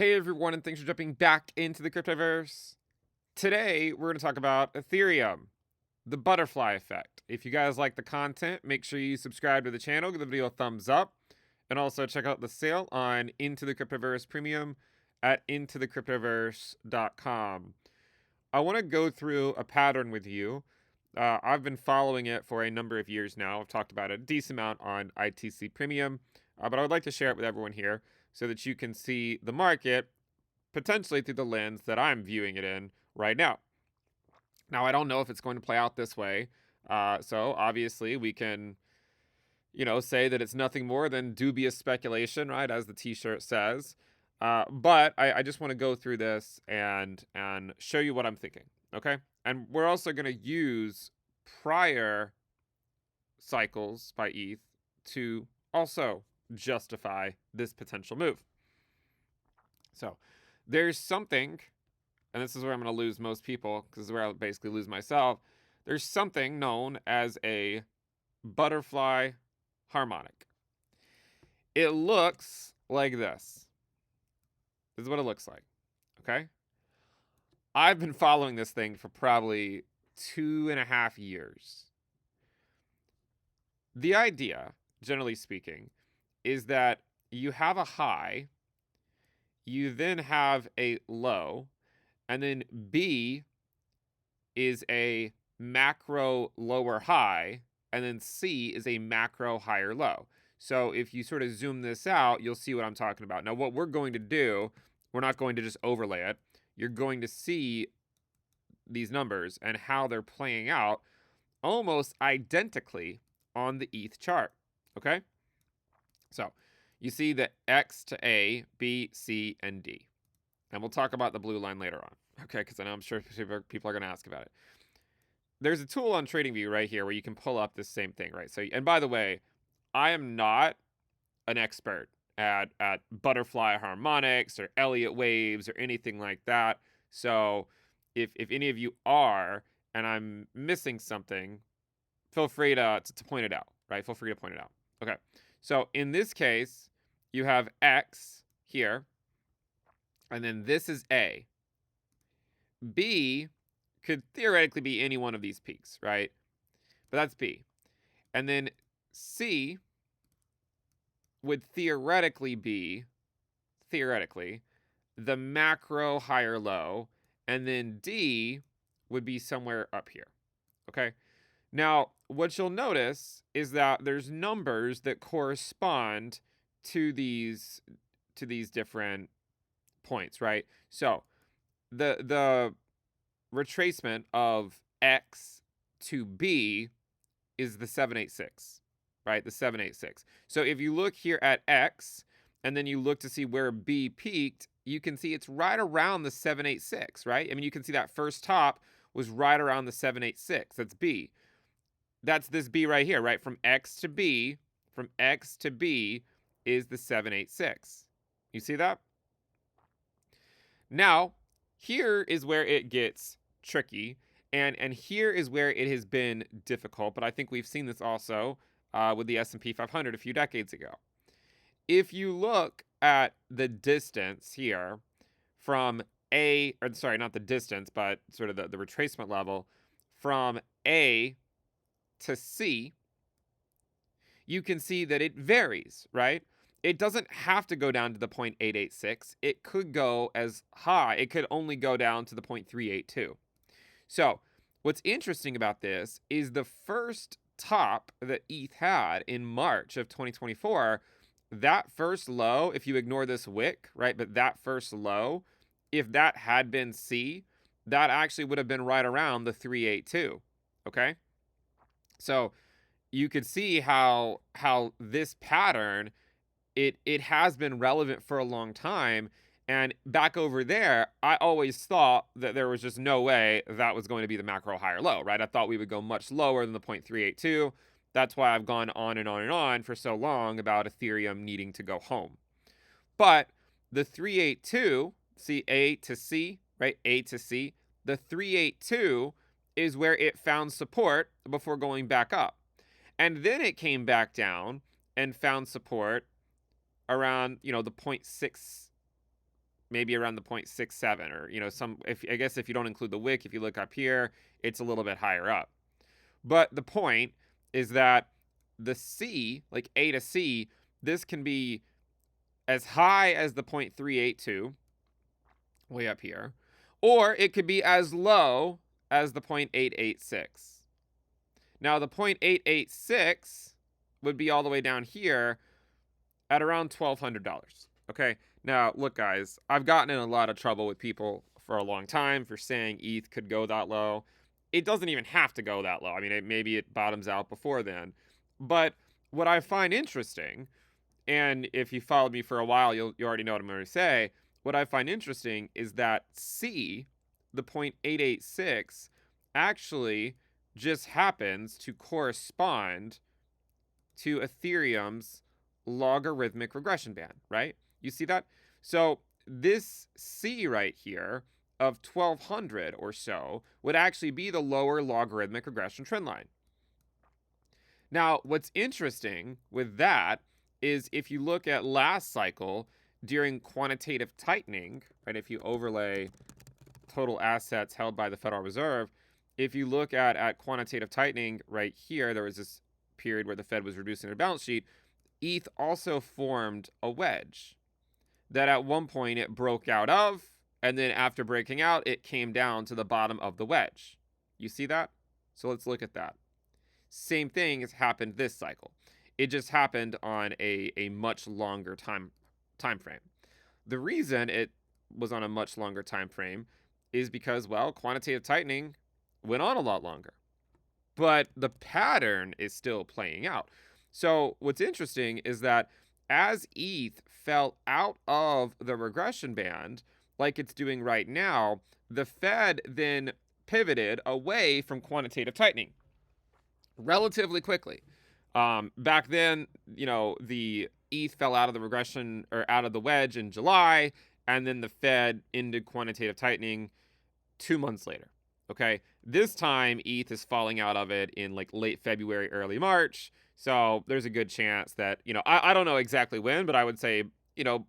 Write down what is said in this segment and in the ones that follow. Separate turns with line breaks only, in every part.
Hey everyone, and thanks for jumping back into the Cryptoverse. Today, we're going to talk about Ethereum, the butterfly effect. If you guys like the content, make sure you subscribe to the channel, give the video a thumbs up, and also check out the sale on Into the Cryptoverse Premium at intothecryptoverse.com. I want to go through a pattern with you. I've been following it for a number of years now. I've talked about it a decent amount on ITC Premium, but I would like to share it with everyone here so that you can see the market potentially through the lens that I'm viewing it in right now. Now, I don't know if it's going to play out this way. So obviously we can, say that it's nothing more than dubious speculation, right? As the t-shirt says. But I just want to go through this and show you what I'm thinking. Okay. And we're also going to use prior cycles by ETH to also justify this potential move. So there's something, and this is where I'm going to lose most people because this is where I'll basically lose myself. There's something known as a butterfly harmonic. It looks like this. This is what it looks like. Okay. I've been following this thing for probably 2.5 years. The idea, generally speaking, is that you have a high, you then have a low, and then B is a macro lower high, and then C is a macro higher low. So if you sort of zoom this out, you'll see what I'm talking about. Now, what we're going to do, we're not going to just overlay it. You're going to see these numbers and how they're playing out almost identically on the ETH chart. Okay? So you see the X to A, B, C, and D. And we'll talk about the blue line later on. Okay? Because I know I'm sure people are going to ask about it. There's a tool on TradingView right here where you can pull up this same thing, right? So, and by the way, I am not an expert at butterfly harmonics or Elliott waves or anything like that. So, if any of you are and I'm missing something, feel free to point it out, right? Feel free to point it out. Okay. So, in this case, you have X here, and then this is A. B could theoretically be any one of these peaks, right? But that's B. And then C would theoretically be, the macro higher low. And then D would be somewhere up here. Okay. Now, what you'll notice is that there's numbers that correspond to these different points, right? So the retracement of X to B is the 786, right? The 786. So if you look here at X and then you look to see where B peaked, you can see it's right around the 786, right? I mean, you can see that first top was right around the 786. That's B. That's this B right here, right? From X to B is the 786. You see that? Now, here is where it gets tricky, and here is where it has been difficult, but I think we've seen this also with the S&P 500 a few decades ago. If you look at the distance here from A, or sorry, not the distance, but sort of the retracement level from A to C, you can see that it varies, right? It doesn't have to go down to the 0.886. It could go as high. It could only go down to the 0.382. So what's interesting about this is the first top that ETH had in March of 2024, that first low, if you ignore this wick, right, but that first low, if that had been C, that actually would have been right around the 382, okay? So you could see how this pattern, it has been relevant for a long time. And back over there, I always thought that there was just no way that was going to be the macro higher low, right? I thought we would go much lower than the 0.382. That's why I've gone on and on and on for so long about Ethereum needing to go home. But the 382, see A to C, right? A to C. The 382 is where it found support before going back up. And then it came back down and found support around, the 0.6 maybe around the 0.67, or if I guess if you don't include the wick, if you look up here, it's a little bit higher up. But the point is that the C, like A to C, this can be as high as the 0.382, way up here, or it could be as low as the 0.886. Now, the 0.886 would be all the way down here at around $1,200. Okay. Now, look, guys, I've gotten in a lot of trouble with people for a long time for saying ETH could go that low. It doesn't even have to go that low. I mean, maybe it bottoms out before then. But what I find interesting, and if you followed me for a while, you already know what I'm going to say. What I find interesting is that C, the 0.886, actually just happens to correspond to Ethereum's logarithmic regression band, right? You see that? So this C right here of 1200 or so would actually be the lower logarithmic regression trend line. Now, what's interesting with that is if you look at last cycle during quantitative tightening, right? If you overlay total assets held by the Federal Reserve, if you look at quantitative tightening right here, there was this period where the Fed was reducing their balance sheet. ETH also formed a wedge that at one point it broke out of, and then after breaking out, it came down to the bottom of the wedge. You see that? So let's look at that. Same thing has happened this cycle. It just happened on a much longer time frame. The reason it was on a much longer time frame is because, well, quantitative tightening went on a lot longer. But the pattern is still playing out. So what's interesting is that as ETH fell out of the regression band, like it's doing right now, the Fed then pivoted away from quantitative tightening relatively quickly. Back then, the ETH fell out of the regression or out of the wedge in July, and then the Fed ended quantitative tightening 2 months later. Okay, this time ETH is falling out of it in like late February, early March. So there's a good chance that, I don't know exactly when, but I would say,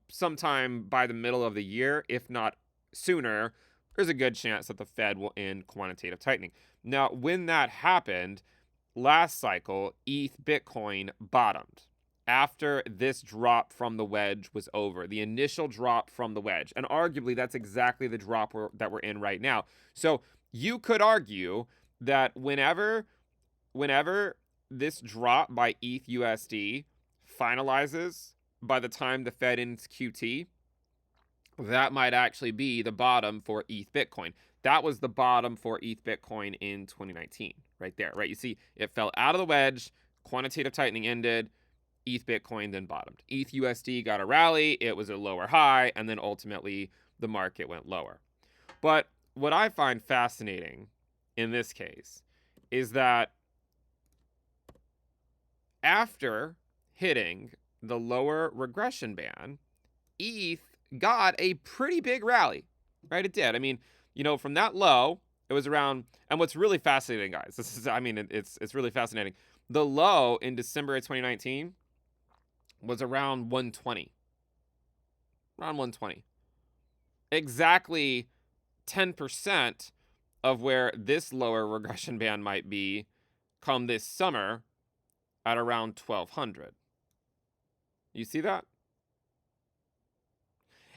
sometime by the middle of the year, if not sooner, there's a good chance that the Fed will end quantitative tightening. Now, when that happened, last cycle, ETH Bitcoin bottomed after this drop from the wedge was over, the initial drop from the wedge. And arguably, that's exactly the drop that we're in right now. So you could argue that whenever this drop by ETH USD finalizes by the time the Fed ends QT, that might actually be the bottom for ETH Bitcoin. That was the bottom for ETH Bitcoin in 2019, right there, right? You see, it fell out of the wedge, quantitative tightening ended, ETH Bitcoin then bottomed. ETH USD got a rally, it was a lower high, and then ultimately the market went lower. But what I find fascinating in this case is that after hitting the lower regression band, ETH got a pretty big rally, right? It did. I mean, from that low, it was around, and what's really fascinating, guys, it's really fascinating. The low in December of 2019 was around 120. Around 120. Exactly 10% of where this lower regression band might be come this summer at around 1200. You see that?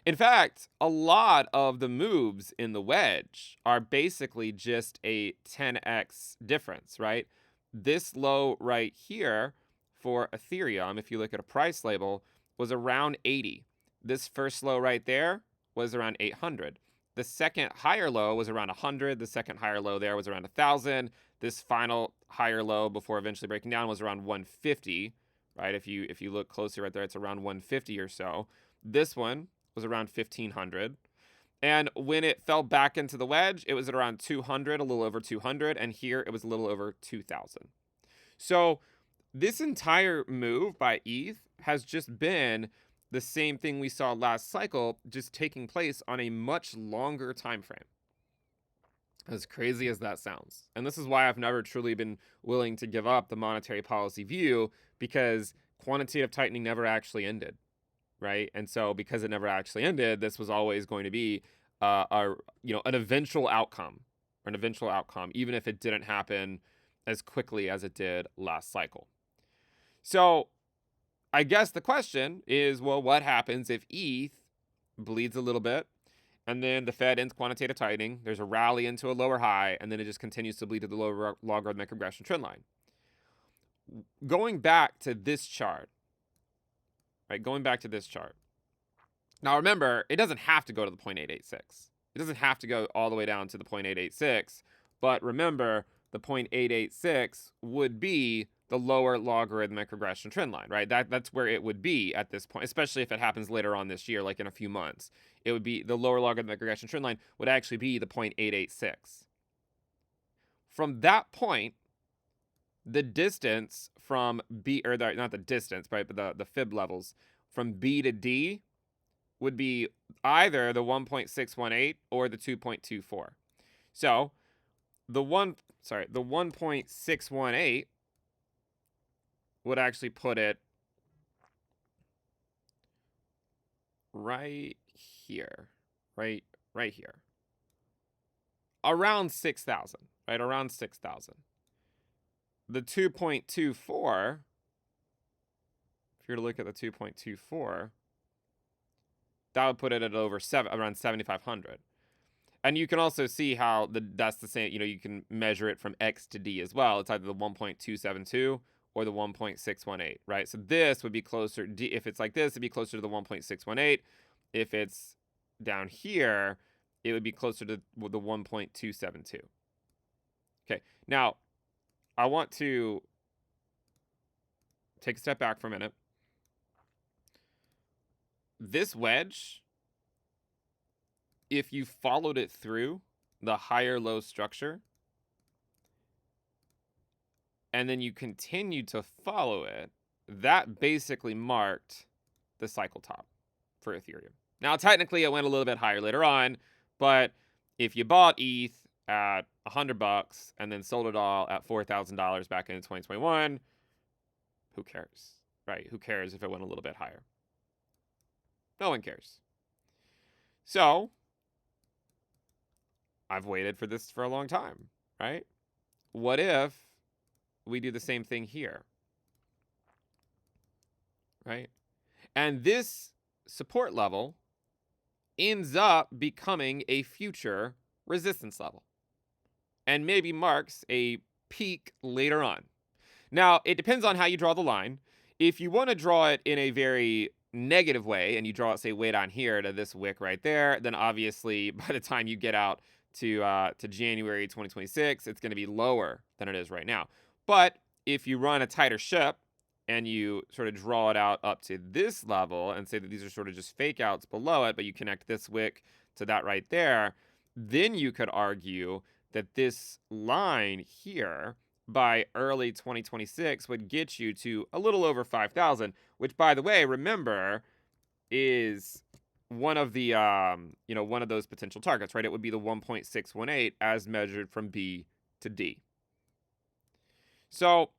In fact, a lot of the moves in the wedge are basically just a 10x difference, right? This low right here for Ethereum, if you look at a price label, was around 80. This first low right there was around 800. The second higher low was around 100. The second higher low there was around 1,000. This final higher low before eventually breaking down was around 150, right? If you look closer right there, it's around 150 or so. This one was around 1,500. And when it fell back into the wedge, it was at around 200, a little over 200. And here it was a little over 2,000. So this entire move by ETH has just been the same thing we saw last cycle, just taking place on a much longer time frame. As crazy as that sounds. And this is why I've never truly been willing to give up the monetary policy view, because quantitative tightening never actually ended, right? And so because it never actually ended, this was always going to be an eventual outcome, even if it didn't happen as quickly as it did last cycle. So I guess the question is, well, what happens if ETH bleeds a little bit, and then the Fed ends quantitative tightening, there's a rally into a lower high, and then it just continues to bleed to the lower logarithmic regression trend line? Going back to this chart, right? Now remember, it doesn't have to go to the 0.886. It doesn't have to go all the way down to the 0.886. But remember, the 0.886 would be the lower logarithmic regression trend line, right? That's where it would be at this point, especially if it happens later on this year, like in a few months. It would be the lower logarithmic regression trend line would actually be the 0.886. From that point, the distance from B, or not the distance, right, but the fib levels from B to D would be either the 1.618 or the 2.24. So the 1.618 would actually put it right here, right here, around 6,000, right, around 6,000. The 2.24, if you were to look at the 2.24, that would put it at around 7,500. And you can also see how that's the same, you can measure it from X to D as well. It's either the 1.272 or the 1.618, right? So this would be closer, if it's like this, it'd be closer to the 1.618. If it's down here, it would be closer to the 1.272. Okay, now I want to take a step back for a minute. This wedge, if you followed it through the higher low structure, and then you continued to follow it, that basically marked the cycle top for Ethereum. Now, technically, it went a little bit higher later on, but if you bought ETH at $100 and then sold it all at $4,000 back in 2021, who cares, right? Who cares if it went a little bit higher? No one cares. So I've waited for this for a long time, right? What if we do the same thing here, right? And this support level ends up becoming a future resistance level and maybe marks a peak later on. Now, it depends on how you draw the line. If you want to draw it in a very negative way and you draw it, say, way down here to this wick right there, then obviously by the time you get out to January 2026, it's going to be lower than it is right now. But if you run a tighter ship and you sort of draw it out up to this level and say that these are sort of just fake outs below it, but you connect this wick to that right there, then you could argue that this line here by early 2026 would get you to a little over 5,000, which, by the way, remember, is one of the one of those potential targets, right? It would be the 1.618 as measured from B to D. So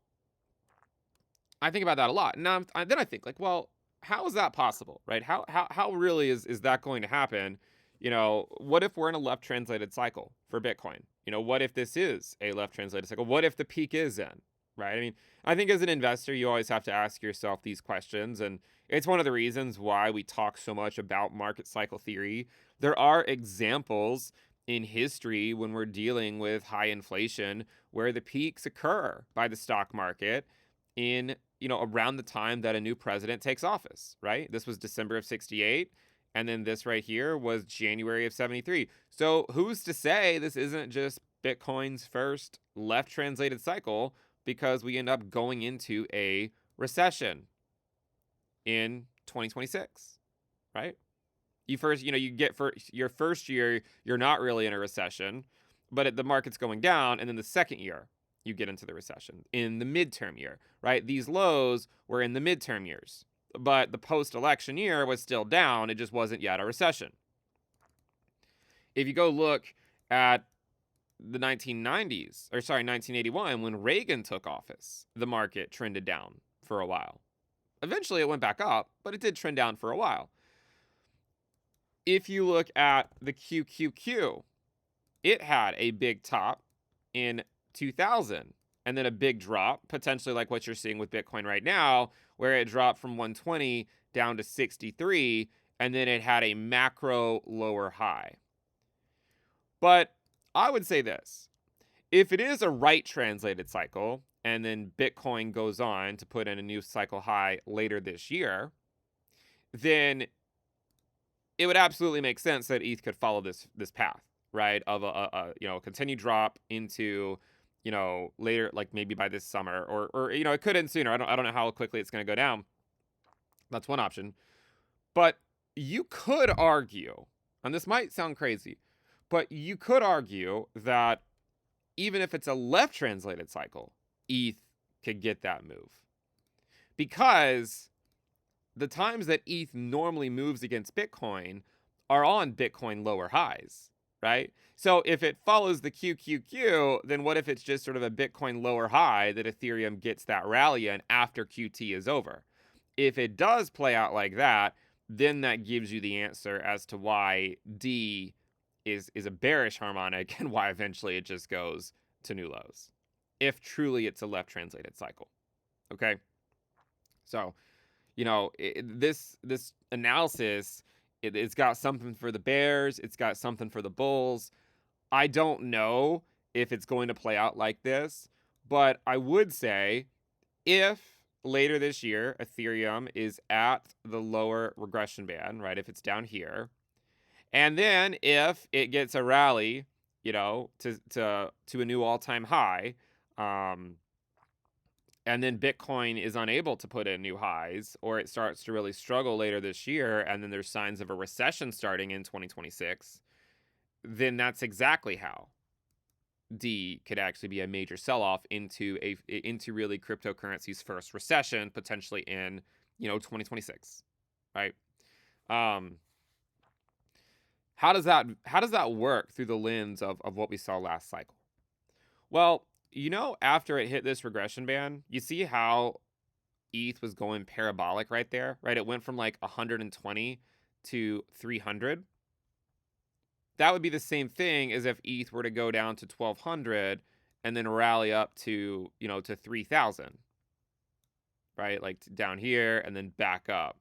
I think about that a lot. Now then I think, like, well, how is that possible, right? How really is that going to happen? What if we're in a left translated cycle for Bitcoin? What if this is a left translated cycle? What if the peak is in, right? I mean, I think as an investor, you always have to ask yourself these questions. And it's one of the reasons why we talk so much about market cycle theory. There are examples in history when we're dealing with high inflation where the peaks occur by the stock market in, around the time that a new president takes office, right? This was December of 68. And then this right here was January of 73. So who's to say this isn't just Bitcoin's first left translated cycle, because we end up going into a recession in 2026, right? You get for your first year, you're not really in a recession, but the market's going down. And then the second year, you get into the recession in the midterm year, right? These lows were in the midterm years, but the post-election year was still down. It just wasn't yet a recession. If you go look at the 1981, when Reagan took office, the market trended down for a while. Eventually it went back up, but it did trend down for a while. If you look at the QQQ, it had a big top in 2000 and then a big drop, potentially like what you're seeing with Bitcoin right now, where it dropped from 120 down to 63, and then it had a macro lower high. But I would say this: if it is a right translated cycle, and then Bitcoin goes on to put in a new cycle high later this year, then it would absolutely make sense that ETH could follow this path, right? Of a continued drop into, later, like maybe by this summer, or it could end sooner. I don't know how quickly it's going to go down. That's one option. But you could argue, and this might sound crazy, but you could argue that even if it's a left translated cycle, ETH could get that move. Because the times that ETH normally moves against Bitcoin are on Bitcoin lower highs, right? So if it follows the QQQ, then what if it's just sort of a Bitcoin lower high that Ethereum gets that rally in after QT is over? If it does play out like that, then that gives you the answer as to why D is a bearish harmonic and why eventually it just goes to new lows, if truly it's a left translated cycle. Okay? So, this analysis, it's got something for the bears, it's got something for the bulls. I don't know if it's going to play out like this, but I would say if later this year Ethereum is at the lower regression band, right? If it's down here, and then if it gets a rally, to a new all-time high, and then Bitcoin is unable to put in new highs, or it starts to really struggle later this year, and then there's signs of a recession starting in 2026, then that's exactly how D could actually be a major sell-off into really cryptocurrency's first recession, potentially in 2026, right? How does that work through the lens of what we saw last cycle? Well, after it hit this regression band, you see how ETH was going parabolic right there, right? It went from like 120 to 300. That would be the same thing as if ETH were to go down to 1200 and then rally up to, to 3000, right? Like down here and then back up.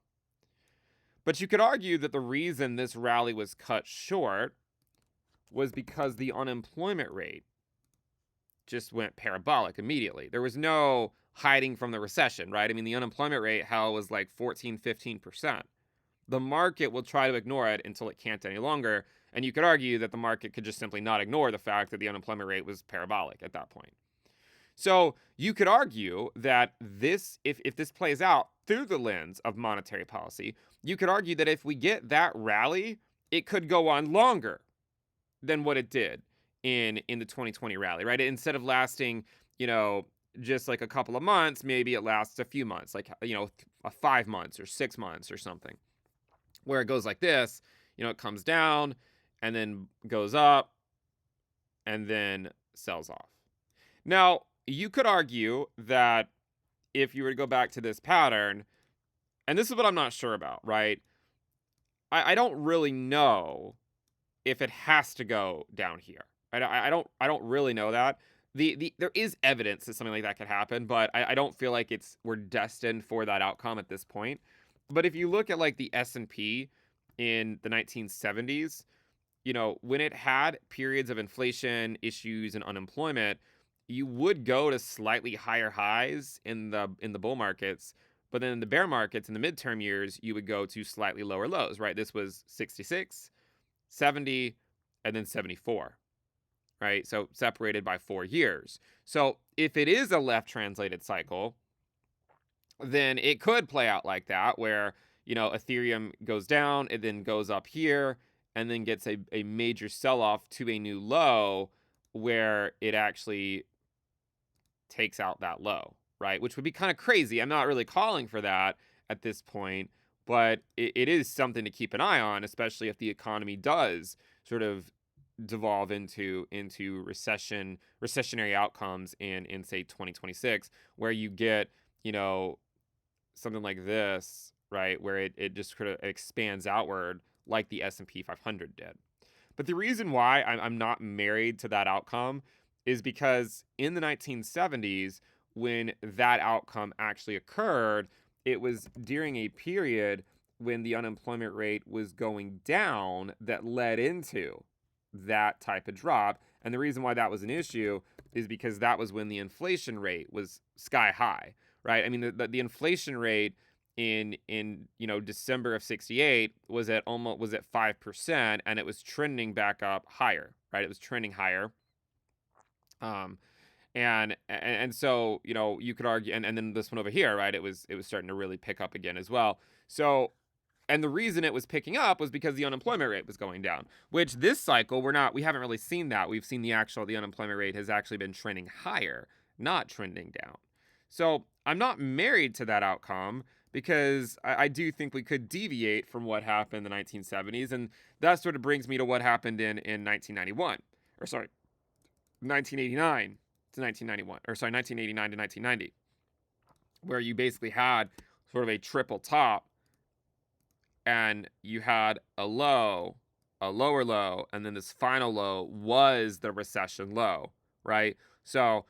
But you could argue that the reason this rally was cut short was because the unemployment rate just went parabolic immediately. There was no hiding from the recession, right? I mean, the unemployment rate, was like 14, 15%. The market will try to ignore it until it can't any longer. And you could argue that the market could just simply not ignore the fact that the unemployment rate was parabolic at that point. So you could argue that if this plays out through the lens of monetary policy, you could argue that if we get that rally, it could go on longer than what it did in the 2020 rally, right? Instead of lasting, just like a couple of months, maybe it lasts a few months, like, 5 months or 6 months or something, where it goes like this, it comes down and then goes up and then sells off. Now, you could argue that if you were to go back to this pattern, and this is what I'm not sure about, right? I don't really know if it has to go down here. I don't really know that. There is evidence that something like that could happen, but I don't feel like we're destined for that outcome at this point. But if you look at like the S&P in the 1970s, when it had periods of inflation, issues, and unemployment, you would go to slightly higher highs in the bull markets, but then in the bear markets in the midterm years, you would go to slightly lower lows, right? This was 66, 70, and then 74, right? So separated by 4 years. So if it is a left translated cycle, then it could play out like that, where, Ethereum goes down, it then goes up here, and then gets a major sell-off to a new low where it actually takes out that low, right? Which would be kind of crazy. I'm not really calling for that at this point, but it is something to keep an eye on, especially if the economy does sort of devolve into recessionary outcomes in say 2026, where you get, something like this, right, where it just sort of expands outward like the S&P 500 did. But the reason why I'm not married to that outcome is because in the 1970s, when that outcome actually occurred, it was during a period when the unemployment rate was going down that led into that type of drop. And the reason why that was an issue is because that was when the inflation rate was sky high, right? I mean, the inflation rate in December of 68 was at 5%, and it was trending back up higher, right? It was trending higher. Um and so, you could argue, and then this one over here, right? It was starting to really pick up again as well. So, and the reason it was picking up was because the unemployment rate was going down, which this cycle we haven't really seen that. We've seen the unemployment rate has actually been trending higher, not trending down. So I'm not married to that outcome because I do think we could deviate from what happened in the 1970s. And that sort of brings me to what happened in 1991, or sorry, 1989 to 1991, or sorry, 1989 to 1990, where you basically had sort of a triple top, and you had a low, a lower low, and then this final low was the recession low, right? So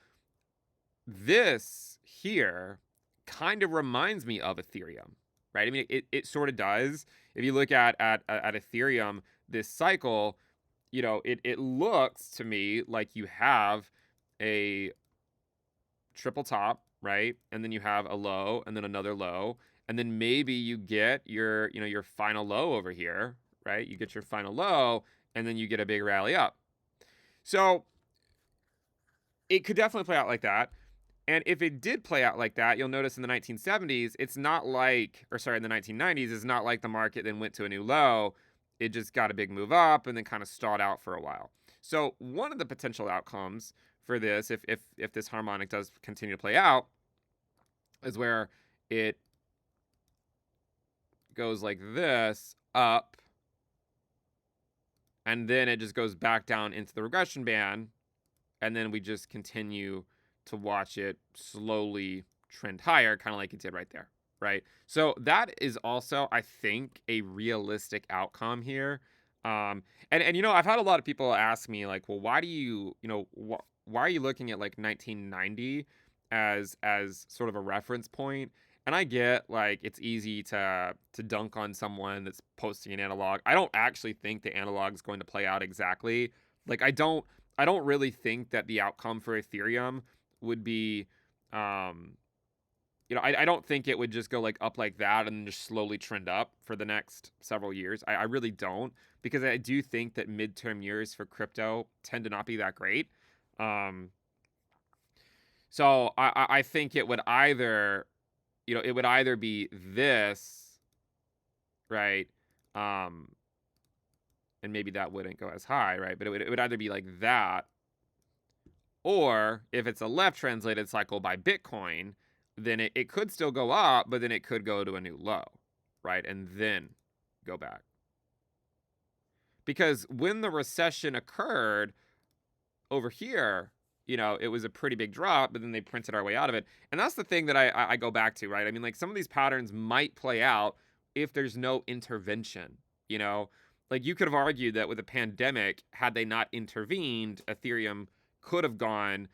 this here kind of reminds me of Ethereum, right? I mean, it sort of does. If you look at Ethereum, this cycle, it looks to me like you have a triple top, right? And then you have a low and then another low. And then maybe you get your final low over here, right? You get your final low and then you get a big rally up. So it could definitely play out like that. And if it did play out like that, you'll notice in the 1970s, it's not like, or sorry, in the 1990s, it's not like the market then went to a new low. It just got a big move up and then kind of stalled out for a while. So one of the potential outcomes for this, if this harmonic does continue to play out, is where it goes like this, up, and then it just goes back down into the regression band, and then we just continue to watch it slowly trend higher, kind of like it did right there, right? So that is also, I think, a realistic outcome here. And I've had a lot of people ask me like, well, why do you, why are you looking at like 1990 as sort of a reference point? And I get like it's easy to dunk on someone that's posting an analog. I don't actually think the analog is going to play out exactly. Like I don't really think that the outcome for Ethereum would be, I don't think it would just go like up like that and just slowly trend up for the next several years. I really don't, because I do think that midterm years for crypto tend to not be that great. Um, so I think it would either, be this, right? Um, and maybe that wouldn't go as high, right? But it would either be like that, or if it's a left translated cycle by Bitcoin, then it could still go up, but then it could go to a new low, right? And then go back. Because when the recession occurred over here, it was a pretty big drop, but then they printed our way out of it. And that's the thing that I go back to, right? I mean, like some of these patterns might play out if there's no intervention, Like you could have argued that with a pandemic, had they not intervened, Ethereum could have gone,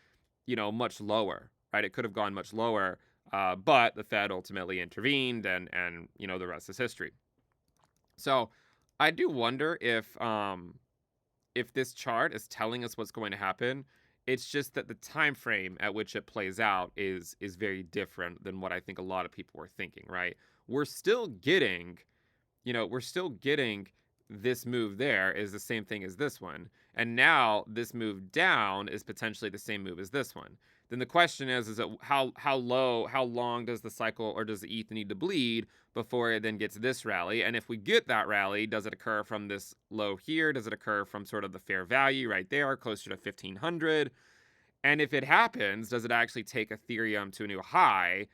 much lower, right? It could have gone much lower, but the Fed ultimately intervened, and the rest is history. So I do wonder if this chart is telling us what's going to happen. It's just that the time frame at which it plays out is very different than what I think a lot of people were thinking, right? We're still getting, this move there is the same thing as this one. And now this move down is potentially the same move as this one. Then the question is it how long does the cycle, or does the ETH need to bleed before it then gets this rally? And if we get that rally, does it occur from this low here? Does it occur from sort of the fair value right there, closer to 1500? And if it happens, does it actually take Ethereum to a new high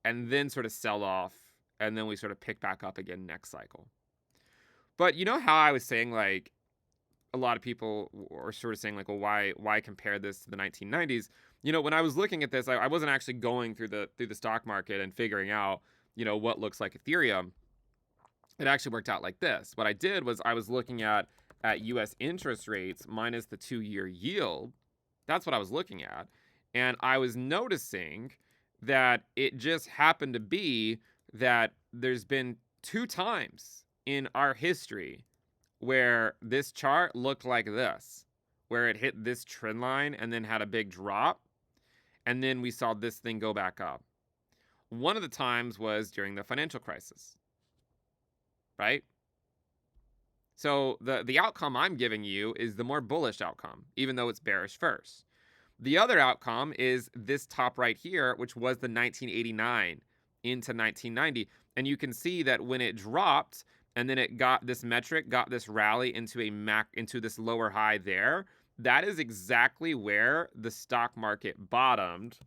and then sort of sell off, and then we sort of pick back up again next cycle? But you know how I was saying, like, a lot of people are sort of saying like, well, why compare this to the 1990s? When I was looking at this, I wasn't actually going through the stock market and figuring out, what looks like Ethereum. It actually worked out like this. What I did was I was looking at US interest rates minus the 2-year yield. That's what I was looking at. And I was noticing that it just happened to be that there's been 2 times in our history where this chart looked like this, where it hit this trend line and then had a big drop. And then we saw this thing go back up. One of the times was during the financial crisis, right? So the outcome I'm giving you is the more bullish outcome, even though it's bearish first. The other outcome is this top right here, which was the 1989 into 1990. And you can see that when it dropped and then it got this metric, got this rally into into this lower high there, that is exactly where the stock market bottomed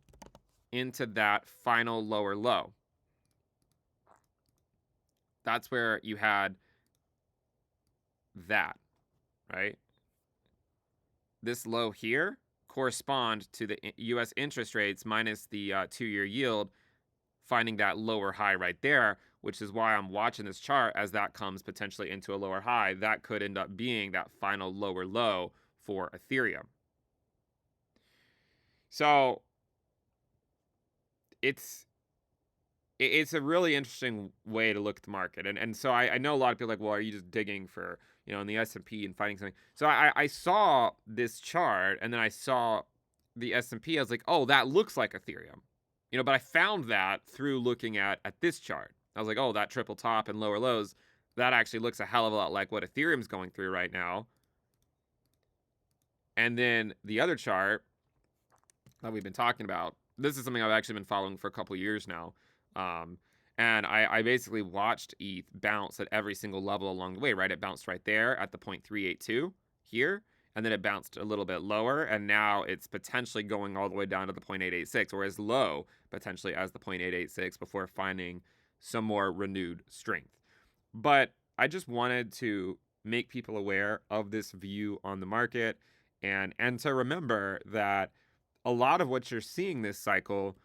into that final lower low. That's where you had that, right? This low here correspond to the US interest rates minus the 2-year yield, finding that lower high right there, which is why I'm watching this chart as that comes potentially into a lower high. That could end up being that final lower low for Ethereum. So it's a really interesting way to look at the market. And so I know a lot of people are like, well, are you just digging for, in the S&P and finding something? So I saw this chart and then I saw the S&P. I was like, oh, that looks like Ethereum, but I found that through looking at this chart. I was like, oh, that triple top and lower lows, that actually looks a hell of a lot like what Ethereum's going through right now. And then the other chart that we've been talking about, this is something I've actually been following for a couple years now. And I basically watched ETH bounce at every single level along the way, right? It bounced right there at the 0.382 here, and then it bounced a little bit lower, and now it's potentially going all the way down to the 0.886, or as low potentially as the 0.886 before finding some more renewed strength. But I just wanted to make people aware of this view on the market and to remember that a lot of what you're seeing this cycle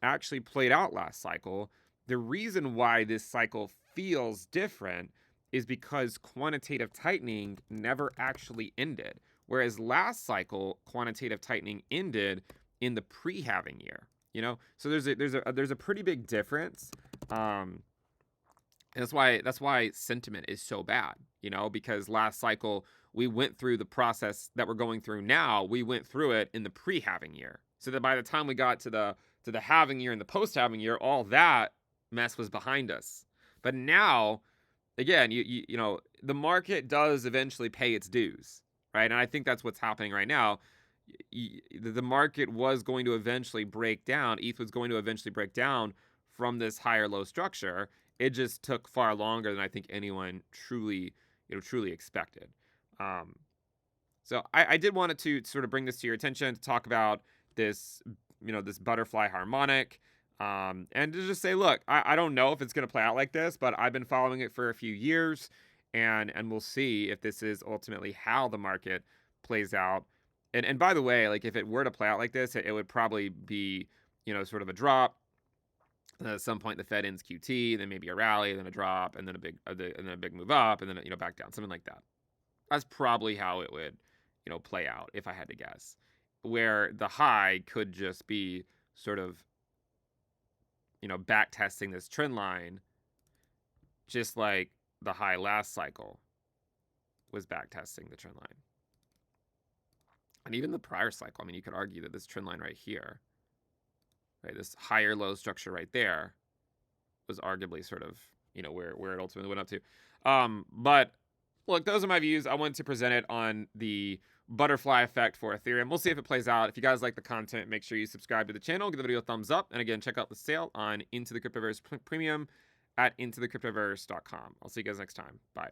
actually played out last cycle. The reason why this cycle feels different is because quantitative tightening never actually ended. Whereas last cycle, quantitative tightening ended in the pre-halving year. So there's a pretty big difference. And that's why sentiment is so bad. Because last cycle we went through the process that we're going through now. We went through it in the pre-halving year, so that by the time we got to the halving year and the post-halving year, all that mess was behind us. But now, again, the market does eventually pay its dues, right? And I think that's what's happening right now. The market was going to eventually break down. ETH was going to eventually break down from this higher low structure. It just took far longer than I think anyone truly expected. So I did want to sort of bring this to your attention, to talk about this, this butterfly harmonic, and to just say, look, I don't know if it's going to play out like this, but I've been following it for a few years, and we'll see if this is ultimately how the market plays out. And by the way, like if it were to play out like this, it would probably be, sort of a drop. And then at some point the Fed ends QT, then maybe a rally, then a drop, and then a big move up, and then back down, something like that. That's probably how it would, play out if I had to guess. Where the high could just be sort of, back testing this trend line, just like the high last cycle was back testing the trend line. And even the prior cycle, I mean, you could argue that this trend line right here, right, this higher low structure right there, was arguably sort of, where it ultimately went up to. But look, those are my views. I wanted to present it on the butterfly effect for Ethereum. We'll see if it plays out. If you guys like the content, make sure you subscribe to the channel, give the video a thumbs up, and again, check out the sale on Into the Cryptoverse Premium at intothecryptoverse.com. I'll see you guys next time. Bye.